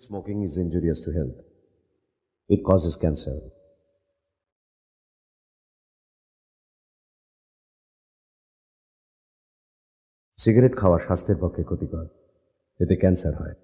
Smoking is injurious to health. It causes cancer. Cigarette খাওয়া স্বাস্থ্যের পক্ষে ক্ষতিকর, এতে ক্যান্সার হয়।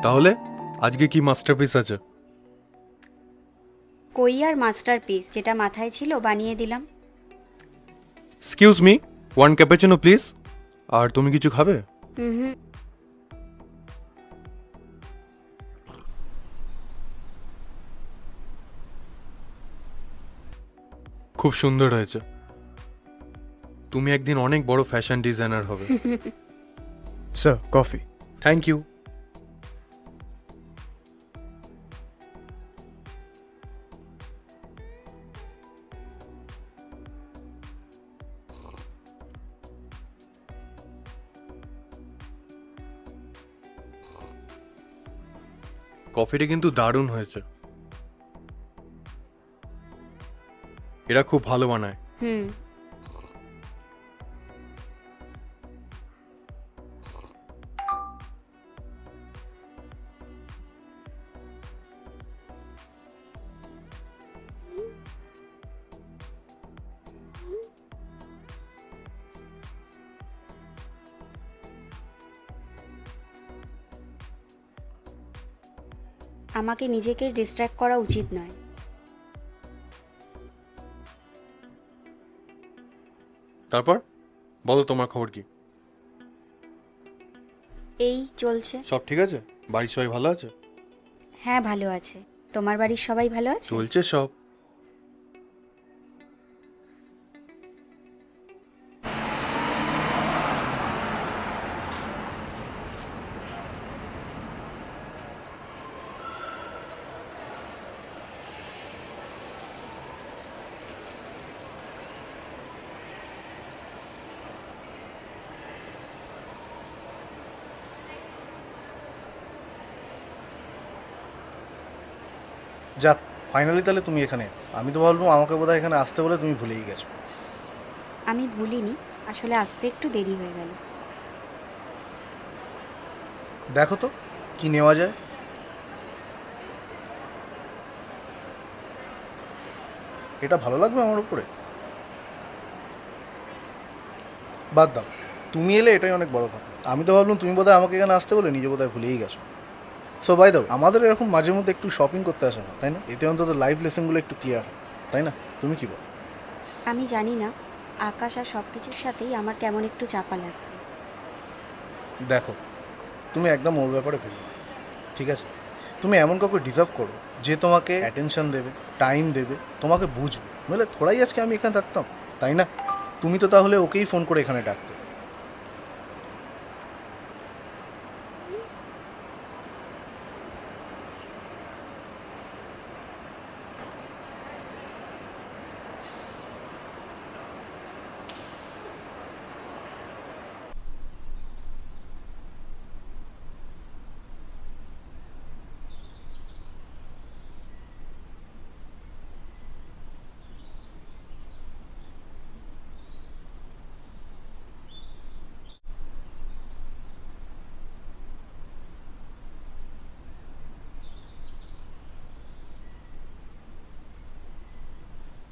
তাহলে আজকে কি মাস্টারপিস আছে? কই আর মাস্টারপিস, যেটা মাথায় ছিল বানিয়ে দিলাম। Excuse me, 1 cappuccino please. আর তুমি কিছু খাবে? হুম। খুব সুন্দর হয়েছে। তুমি একদিন অনেক বড় ফ্যাশন ডিজাইনার হবে। Sir, coffee. Thank you. কফিটা কিন্তু দারুণ হয়েছে। এরা খুব ভালো বানায়। হুম। আমাকে নিজেকে ডিস্ট্র্যাক্ট করা উচিত নয়। তারপর বলো, তোমার খবর কি? এই চলছে। সব ঠিক আছে? বাড়ির সবাই ভালো আছে? হ্যাঁ, ভালো আছে। তোমার বাড়ির সবাই ভালো আছে? চলছে সব। যাক, ফাইনালি তাহলে তুমি এখানে। আমি তো ভাবলাম আমাকে বোধহয় এখানে আসতে বলে তুমি ভুলেই গেছো। আমি ভুলিনি, আসলে আসতে একটু দেরি হয়ে গেল। দেখো তো কি নেওয়া যায়। এটা ভালো লাগবে আমার উপরে? বাদ দাও, তুমি এলে এটাই অনেক বড় কথা। আমি তো ভাবলাম তুমি বোধহয় আমাকে এখানে আসতে বলে নিজে বোধহয় ভুলেই গেছো। সো বাই দাও, আমাদের এরকম মাঝে মধ্যে একটু শপিং করতে আসে না, তাই না? এতে অন্তত লাইফ লেসনগুলো একটু ক্লিয়ার হয়, তাই না? তুমি কি বল? আমি জানি না, আকাশ আর সব কিছুর সাথেই আমার কেমন একটু চাপা লাগছে। দেখো, তুমি একদম ওর ব্যাপারে ভেবো না, ঠিক আছে? তুমি এমন কাউকে ডিজার্ভ করো যে তোমাকে অ্যাটেনশন দেবে, টাইম দেবে, তোমাকে বুঝবে। নইলে থোড়াই আজকে আমি এখানে থাকতাম, তাই না? তুমি তো তাহলে ওকেই ফোন করে এখানে ডাকতে।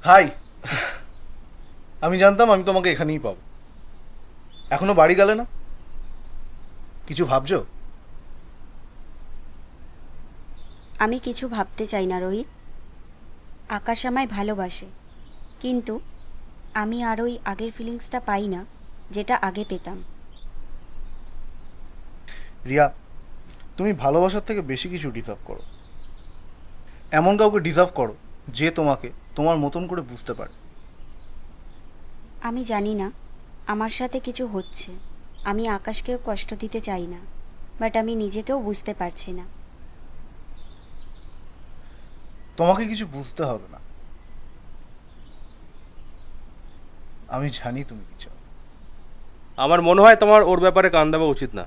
হাই। আমি জানতাম আমি তোমাকে এখানেই পাবো। এখনো বাড়ি গেলে না? কিছু ভাবছো? আমি কিছু ভাবতে চাই না রোহিত। আকাশ আমায় ভালোবাসে, কিন্তু আমি আর ওই আগের ফিলিংসটা পাই না যেটা আগে পেতাম। রিয়া, তুমি ভালোবাসার থেকে বেশি কিছু ডিজার্ভ করো। এমন কাউকে ডিজার্ভ করো যে তোমাকে তোমার মতন করে বুঝতে পারে। আমি জানি না আমার সাথে কিছু হচ্ছে। আমি আকাশকেও কষ্ট দিতে চাই না, বাট আমি নিজেকেও বুঝতে পারছি না। তোমাকে কিছু বুঝতে হবে না। আমি জানি তুমি কি চাও। আমার মনে হয় তোমার ওর ব্যাপারে কান দেওয়া উচিত না।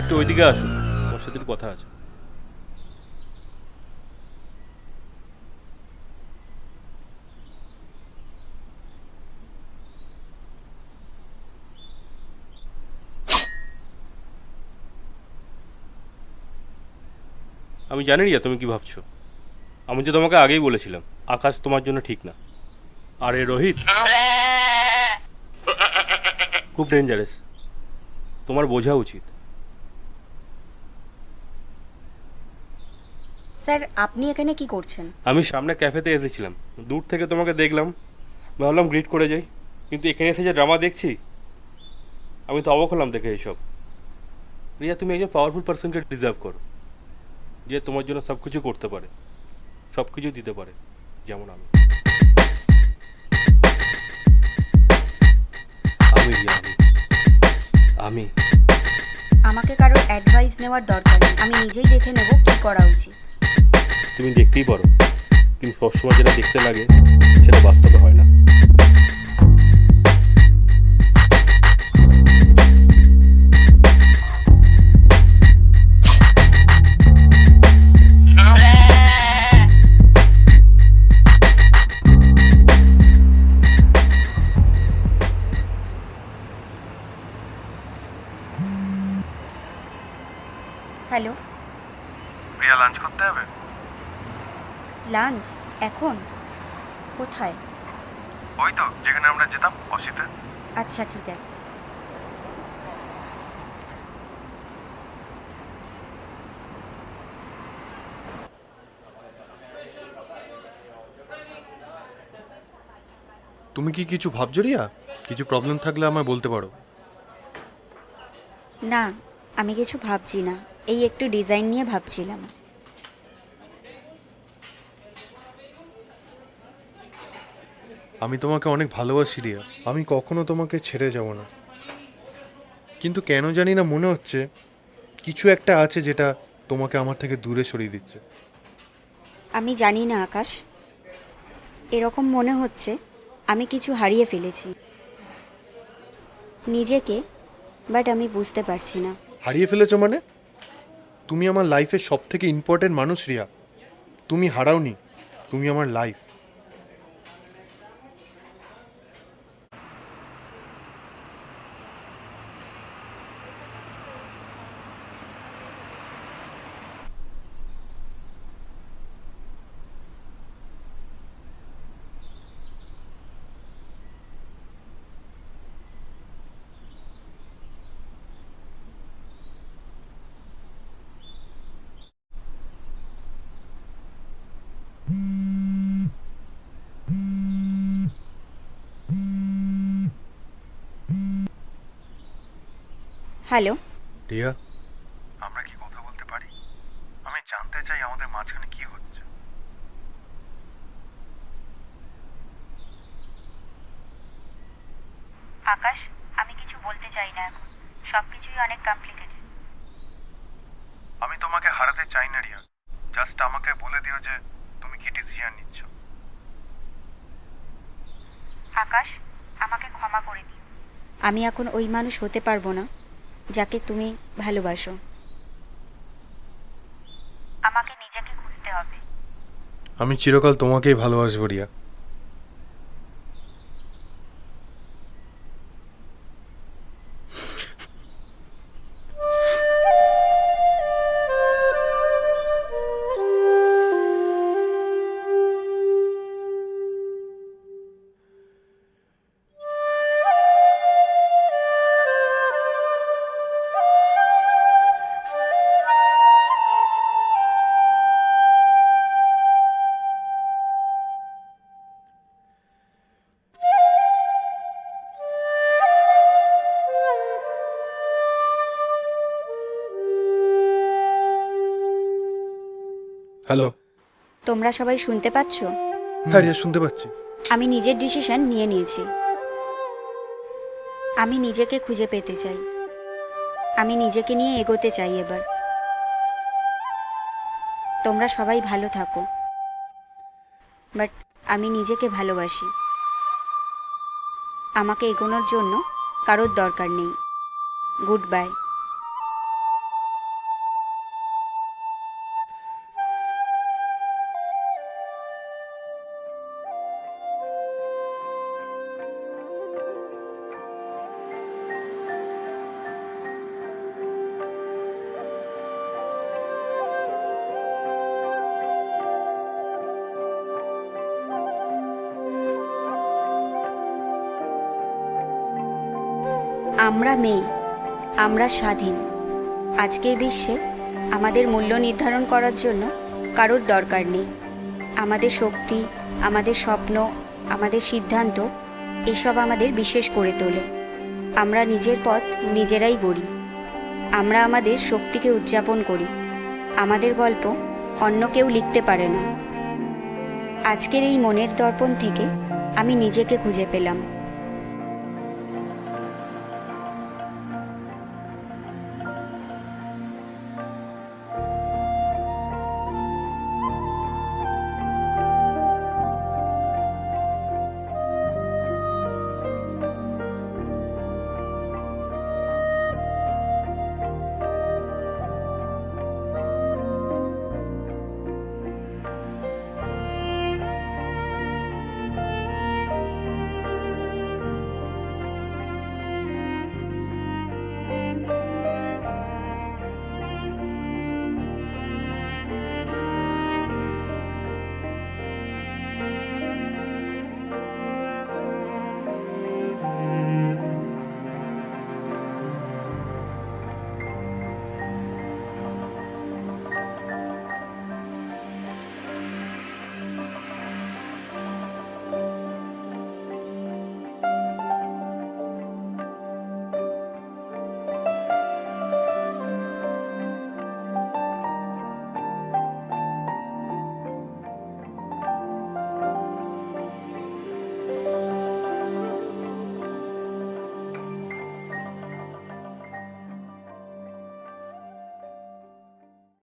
একটু ওইদিকে আসুন, তোমার সাথে একটু কথা আছে। আমি জানি রিয়া তুমি কি ভাবছো। আমি যে তোমাকে আগেই বলেছিলাম আকাশ তোমার জন্য ঠিক না। আর এ রোহিত খুব ডেঞ্জারাস, তোমার বোঝা উচিত। স্যার, আপনি এখানে কি করছেন? আমি সামনে ক্যাফেতে এসেছিলাম, দূর থেকে তোমাকে দেখলাম, ভাবলাম গ্রিট করে যাই, কিন্তু এখানে এসে যে ড্রামা দেখছি আমি তো অবাক হলাম দেখে এইসব। রিয়া, তুমি একজন পাওয়ারফুল পার্সনকে ডিজার্ভ করো, যে তোমার জন্য সব কিছু করতে পারে, সব কিছু দিতে পারে, যেমন আমি। আমি রিয়া, আমি আমাকে কারোর অ্যাডভাইস নেওয়ার দরকার নেই। আমি নিজেই দেখে নেব কি করা উচিত। তুমি দেখতেই পারো, কিন্তু সবসময় যেটা দেখতে লাগে সেটা বাস্তবে হয় না। হ্যালো। প্রিয়া, লাঞ্চ করতে হবে? লাঞ্চ? এখন? কোথায়? ওই তো যেখানে আমরা যেতাম, অসিতে। আচ্ছা, ঠিক আছে। তুমি কি কিছু ভাবছো রিয়া? কিছু প্রবলেম থাকলে আমায় বলতে পারো। না, আমি কিছু ভাবছি না। এই একটু ডিজাইন নিয়ে ভাবছিলাম। আমি তোমাকে অনেক ভালোবাসি রিয়া, আমি কখনো তোমাকে ছেড়ে যাব না। কিন্তু কেন জানি না মনে হচ্ছে কিছু একটা আছে যেটা তোমাকে আমার থেকে দূরে সরিয়ে দিচ্ছে। আমি জানি না আকাশ, এরকম মনে হচ্ছে আমি কিছু হারিয়ে ফেলেছি নিজেকে, বাট আমি বুঝতে পারছি না। হারিয়ে ফেলেছো মানে? তুমি আমার লাইফের সব থেকে ইম্পর্টেন্ট মানুষ রিয়া। তুমি হারাওনি, তুমি আমার লাইফ। হ্যালো। রিয়া, আমরা কি কথা বলতে পারি? আমি জানতে চাই আমাদের মাঝখানে কি হচ্ছে। আকাশ, আমি কিছু বলতে চাই না এখন। সব কিছুই অনেক কমপ্লিকেটেড। আমি তোমাকে হারাতে চাই না রিয়া, জাস্ট আমাকে বলে দিও যে তুমি কি ডিসিশন নিচ্ছ। আমি এখন ওই মানুষ হতে পারবো না যাকে তুমি ভালোবাসো। আমাকে নিজেকে খুঁজতে হবে। আমি চিরকাল তোমাকেই ভালোবাসবো রিয়া। হ্যালো। তোমরা সবাই শুনতে পাচ্ছ? হ্যাঁ রিয়া, শুনতে পাচ্ছি। আমি নিজের ডিসিশন নিয়ে নিয়েছি। আমি নিজেকে খুঁজে পেতে চাই। আমি নিজেকে নিয়ে এগোতে চাই এবার। তোমরা সবাই ভালো থাকো, বাট আমি নিজেকে ভালোবাসি। আমাকে এগোনোর জন্য কারোর দরকার নেই। Good bye. আমরা মেয়ে, আমরা স্বাধীন। আজকের বিশ্বে আমাদের মূল্য নির্ধারণ করার জন্য কারোর দরকার নেই। আমাদের শক্তি, আমাদের স্বপ্ন, আমাদের সিদ্ধান্ত এসব আমাদের বিশেষ করে তোলে। আমরা নিজের পথ নিজেরাই গড়ি। আমরা আমাদের শক্তিকে উদযাপন করি। আমাদের গল্প অন্য কেউ লিখতে পারে না। আজকের এই মনের দর্পণ থেকে আমি নিজেকে খুঁজে পেলাম।